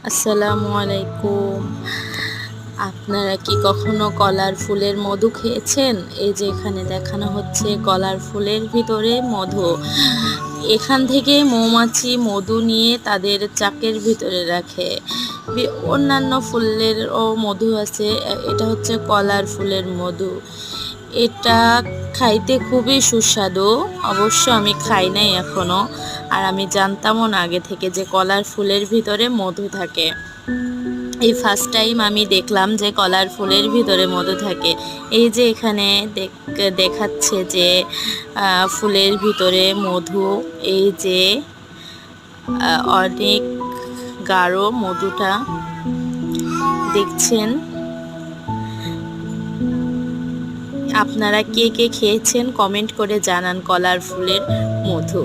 আসসালামু আলাইকুম। আপনারা কি কখনো কলার ফুলের মধু খেয়েছেন? এই যে এখানে দেখানো হচ্ছে কলার ফুলের ভিতরে মধু। এখান থেকে মৌমাছি মধু নিয়ে তাদের চাকের ভিতরে রাখে। অন্যান্য ফুলেরও মধু আছে, এটা হচ্ছে কলার ফুলের মধু। এটা খাইতে খুবই সুস্বাদু। অবশ্য আমি খাই নাই এখনো, আর আমি জানতামও না আগে থেকে যে কলার ফুলের ভিতরে মধু থাকে। এই ফার্স্ট টাইম আমি দেখলাম যে কলার ফুলের ভিতরে মধু থাকে। এই যে এখানে দেখাচ্ছে যে ফুলের ভিতরে মধু, এই যে অনেক গাঢ় মধুটা দেখছেন। আপনারা কে কে খেয়েছেন কমেন্ট করে জানান কলার ফুলের মধু।